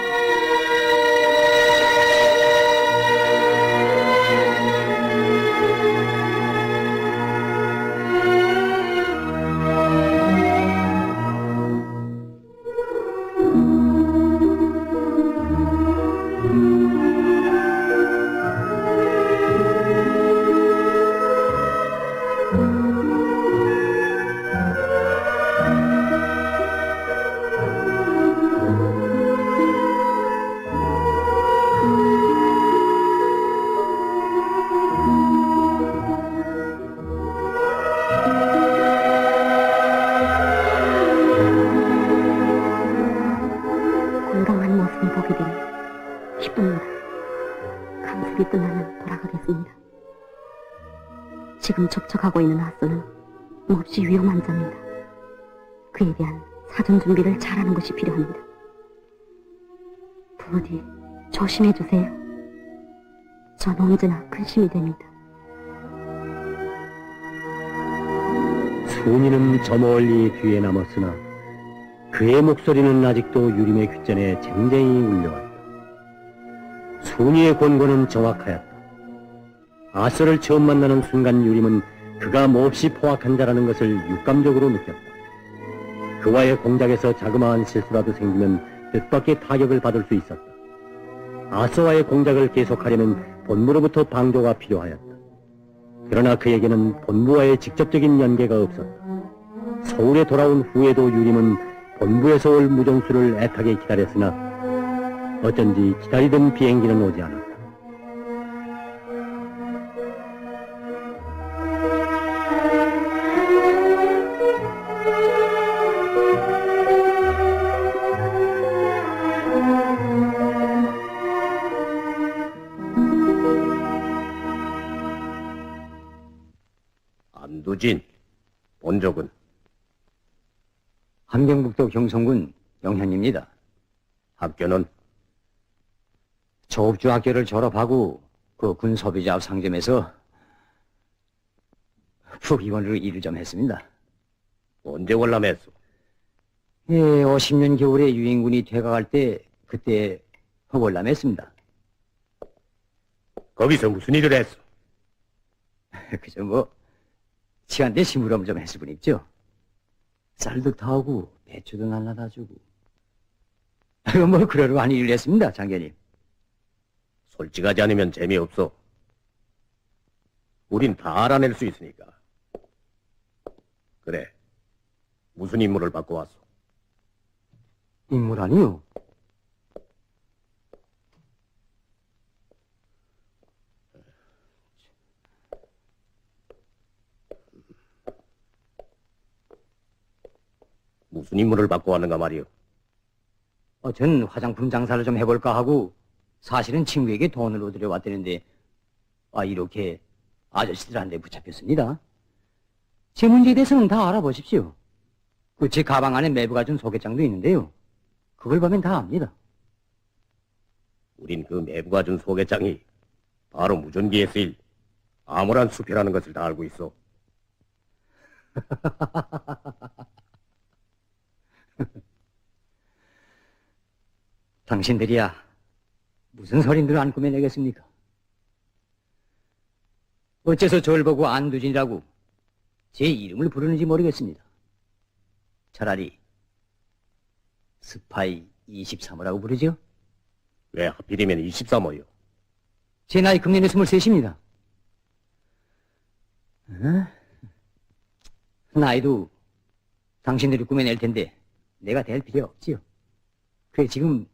건강한 모습을 보게 되니 기쁩니다. 감습이 끝나면 돌아가겠습니다. 지금 접촉하고 있는 아소는 몹시 위험한 자입니다. 그에 대한 사전 준비를 잘하는 것이 필요합니다. 부디 조심해 주세요. 전 언제나 근심이 됩니다. 순이는 저 멀리 뒤에 남았으나 그의 목소리는 아직도 유림의 귓전에 쟁쟁이 울려왔다. 순이의 권고는 정확하였다. 아서를 처음 만나는 순간 유림은 그가 몹시 포악한 자라는 것을 육감적으로 느꼈다. 그와의 공작에서 자그마한 실수라도 생기면 뜻밖의 타격을 받을 수 있었다. 아서와의 공작을 계속하려면 본부로부터 방조가 필요하였다. 그러나 그에게는 본부와의 직접적인 연계가 없었다. 서울에 돌아온 후에도 유림은 본부에서 올 무전수를 애타게 기다렸으나 어쩐지 기다리던 비행기는 오지 않았다. 안두진, 본적은 함경북도 경성군 영현입니다. 학교는 조업중학교를 졸업하고 그 군소비자업 상점에서副임원으로 일을 좀 했습니다. 언제 월남했어? 예, 50년 겨울에 유인군이 퇴각할 때 그때 월남했습니다. 거기서 무슨 일을 했어? 그저 뭐 시간대 심부름 좀 했을 뿐이죠. 쌀도 타오고 배추도 날라다 주고 뭐 그러러 한 일을 했습니다, 장교님. 솔직하지 않으면 재미없어. 우린 다 알아낼 수 있으니까. 그래, 무슨 임무를 받고 왔어? 인물 아니요. 무슨 임무를 받고 왔는가 말이오? 전 화장품 장사를 좀 해볼까 하고 사실은 친구에게 돈을 얻으려 왔다는데 이렇게 아저씨들한테 붙잡혔습니다. 제 문제에 대해서는 다 알아보십시오. 그 제 가방 안에 매부가 준 소개장도 있는데요. 그걸 보면 다 압니다. 우린 그 매부가 준 소개장이 바로 무전기에 쓰일 암울한 수표라는 것을 다 알고 있어. 당신들이야 무슨 소린들 안 꾸며내겠습니까? 어째서 저를 보고 안두진이라고 제 이름을 부르는지 모르겠습니다. 차라리 스파이 23호라고 부르죠? 왜 하필이면 23호요? 제 나이 금년에 23입니다. 나이도 당신들이 꾸며낼 텐데 내가 될 필요 없지요. 그래 지금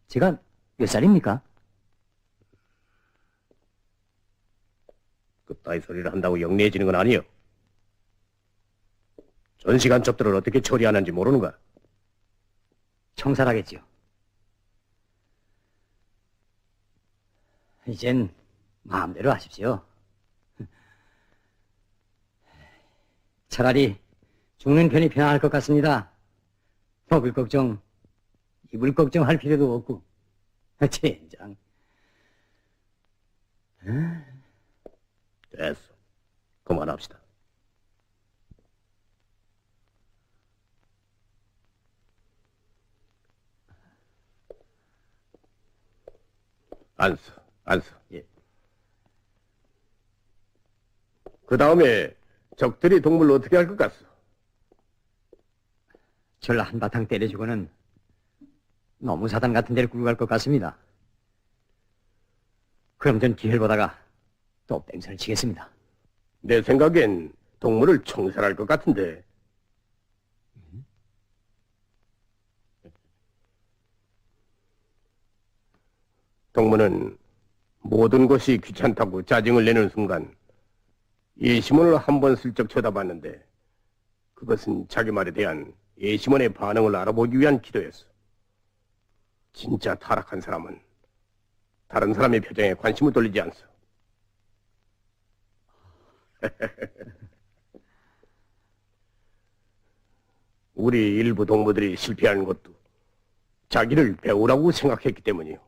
제가 몇 살입니까? 그따위 소리를 한다고 영리해지는 건 아니요. 전시간 접들을 어떻게 처리하는지 모르는가? 청산하겠지요. 이젠 마음대로 하십시오. 차라리 죽는 편이 편할 것 같습니다. 먹을 걱정, 입을 걱정할 필요도 없고. 젠장. 됐어. 그만합시다. 안서. 예. 그 다음에 적들이 동물을 어떻게 할 것 같소? 절 한바탕 때려주고는 너무 사단 같은 데를 끌고 갈 것 같습니다. 그럼 전 기회를 보다가 또 뺑소니를 치겠습니다. 내 생각엔 동물을 총살할 것 같은데. 동물은 모든 것이 귀찮다고 짜증을 내는 순간 예시몬을 한번 슬쩍 쳐다봤는데 그것은 자기 말에 대한 예시몬의 반응을 알아보기 위한 기도였어. 진짜 타락한 사람은 다른 사람의 표정에 관심을 돌리지 않소. 우리 일부 동무들이 실패하는 것도 자기를 배우라고 생각했기 때문이요.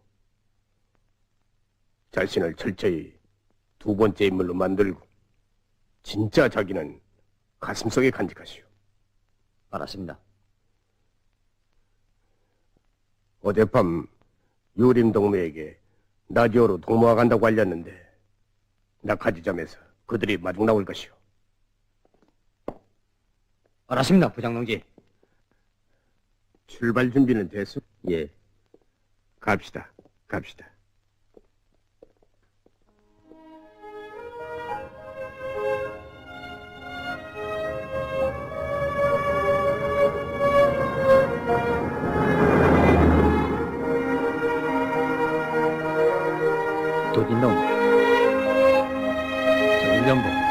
자신을 철저히 두 번째 인물로 만들고 진짜 자기는 가슴속에 간직하시오. 알았습니다. 어젯밤 유림 동무에게 라디오로 동무와 간다고 알렸는데 낙하지점에서 그들이 마중 나올 것이오. 알았습니다, 부장농지. 출발 준비는 됐소? 예. 갑시다. 도진동, 정전보.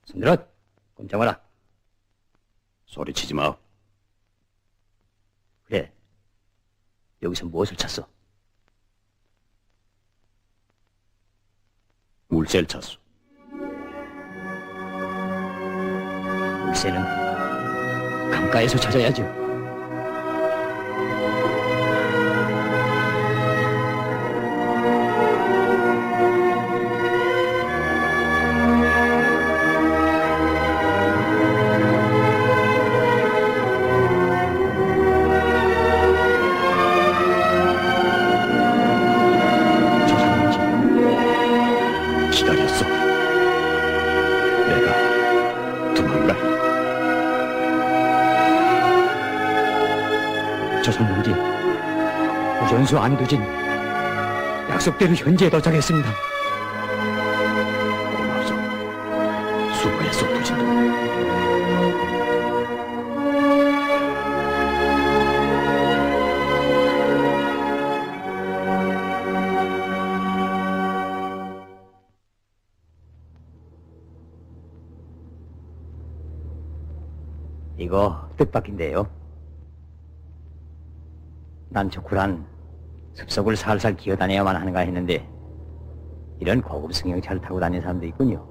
손들어! 꼼짝 마라. 소리치지 마. 그래. 여기서 무엇을 찾어? 물새를 찾소. 물새는 강가에서 찾아야죠. 기다렸어. 내가 도망갈. 조선농지, 우전수 안두진, 약속대로 현지에 도착했습니다. 고맙소. 수고했어, 두진도. 이거 뜻밖인데요. 난 저 굴한 습속을 살살 기어다녀야만 하는가 했는데 이런 고급 승용차를 타고 다니는 사람도 있군요.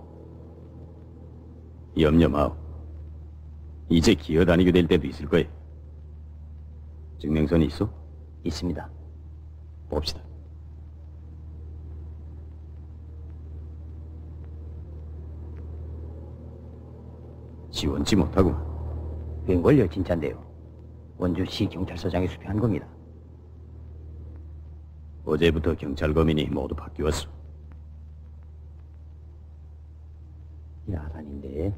염려 마오. 이제 기어다니게 될 때도 있을 거야. 증명선이 있어? 있습니다. 봅시다. 지원치 못하고. 웬걸요, 진짠데요. 원주시 경찰서장이 수표한 겁니다. 어제부터 경찰 검인이 모두 바뀌었어. 야단인데